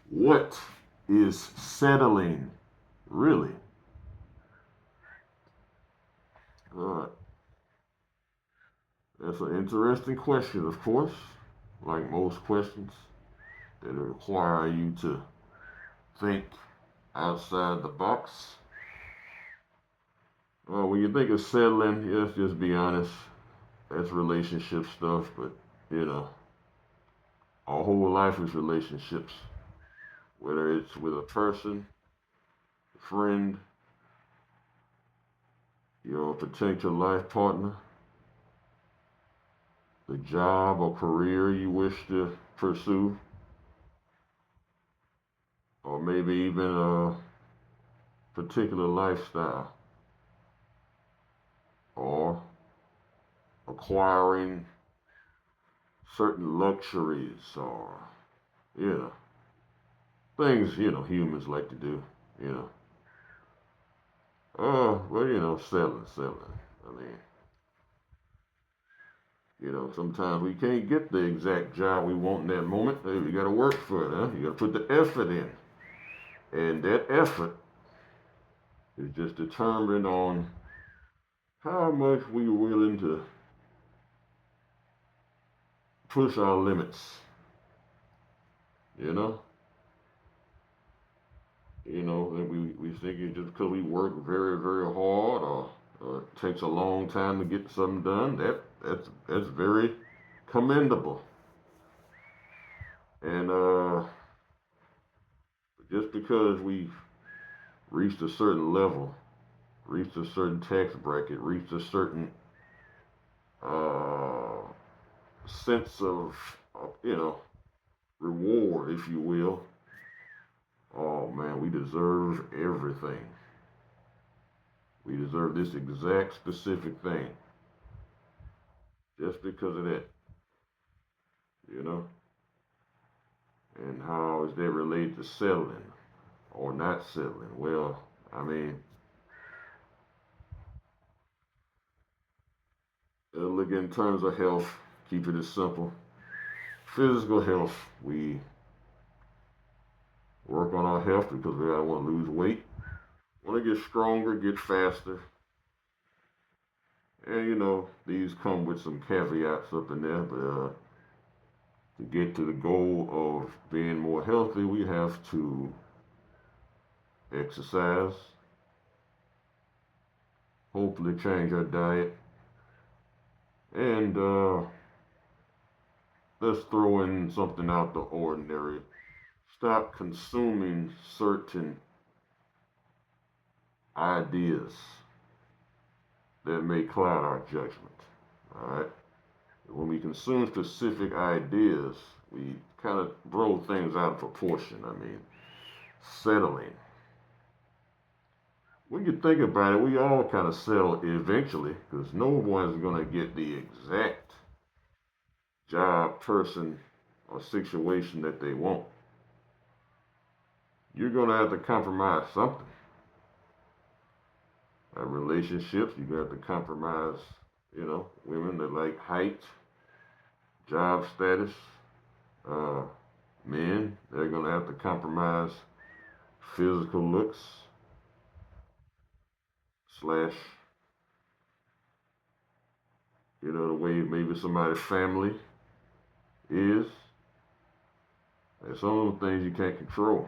What is settling really? Uh, that's an interesting question, of course, like most questions that require you to think outside the box. When you think of settling, let's just be honest, that's relationship stuff, but you know, our whole life is relationships, whether it's with a person, a friend, your potential life partner, the job or career you wish to pursue, or maybe even a particular lifestyle, or acquiring certain luxuries, or, you know, things, humans like to do, you know. Well, selling. I mean, sometimes we can't get the exact job we want in that moment. Hey, we got to work for it, huh? You got to put the effort in. And that effort is just determined on how much we're willing to push our limits, you know? And we think it's just because we work very, very hard or it takes a long time to get something done, that's very commendable. And just because we've reached a certain level, reached a certain tax bracket, reached a certain uh, sense of reward, if you will. Oh man, we deserve everything. We deserve this exact specific thing just because of that, you know? And how is that related to settling or not settling? Well, I mean, look in terms of health, keep it as simple. Physical health, we work on our health because we don't want to lose weight. Want to get stronger, get faster. And these come with some caveats up in there, but to get to the goal of being more healthy, we have to exercise, hopefully change our diet, and let's throw in something out the ordinary. Stop consuming certain ideas that may cloud our judgment. All right? When we consume specific ideas, we kind of blow things out of proportion. I mean, settling. When you think about it, we all kind of settle eventually because no one's going to get the exact job, person, or situation that they want. You're going to have to compromise something. Relationships, you're going to have to compromise, women that like height, job status. Uh, Men, they're going to have to compromise physical looks, slash, the way maybe somebody's family is. And some of the things you can't control.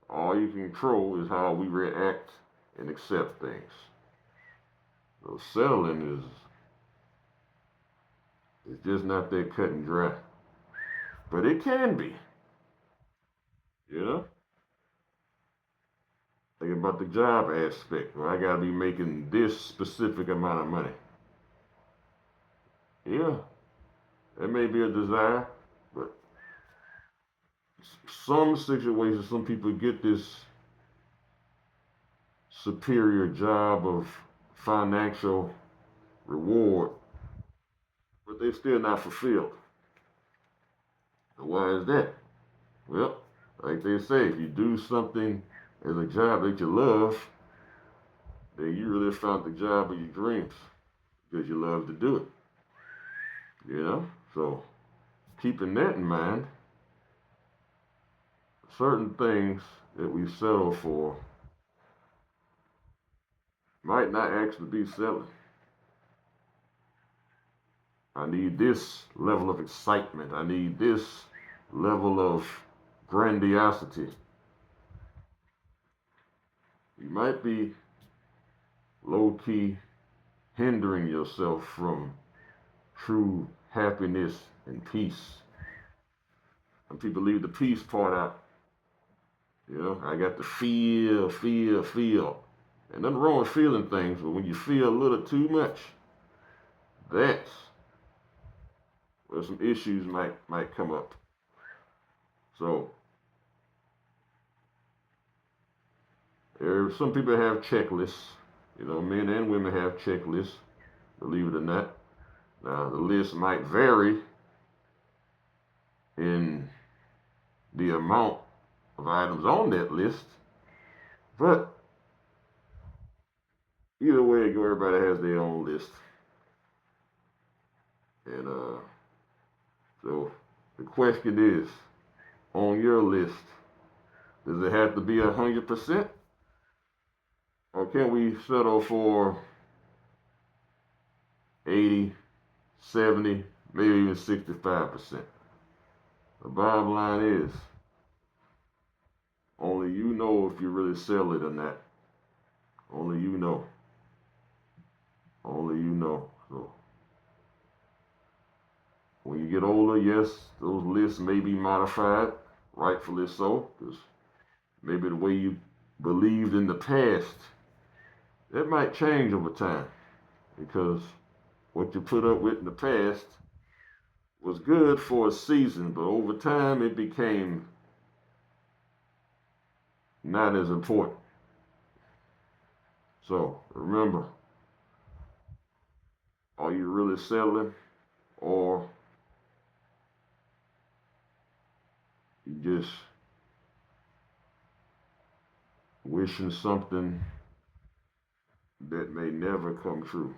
All you can control is how we react and accept things. So settling is just not that cut and dry. But it can be, you know? Think about the job aspect. Well, I gotta be making this specific amount of money. Yeah, that may be a desire, but some situations, some people get this superior job of financial reward, but they're still not fulfilled. And why is that? Well, like they say, if you do something as a job that you love, then you really found the job of your dreams because you love to do it. So keeping that in mind, certain things that we settle for might not actually be selling. I need this level of excitement. I need this level of grandiosity. You might be low key hindering yourself from true happiness and peace. Some people leave the peace part out. You know, I got to feel. And nothing wrong with feeling things, but when you feel a little too much, that's where some issues might come up. So some people have checklists. You know, men and women have checklists, believe it or not. Now the list might vary in the amount of items on that list, but either way it go, everybody has their own list. And so the question is, on your list, does it have to be 100%? Or can we settle for 80, 70, maybe even 65%? The bottom line is, only you know if you really sell it or not. Only you know. Only you know. So when you get older, yes, those lists may be modified, rightfully so, because maybe the way you believed in the past, that might change over time. Because what you put up with in the past was good for a season, but over time it became not as important. So remember, are you really settling, or you just wishing something that may never come true?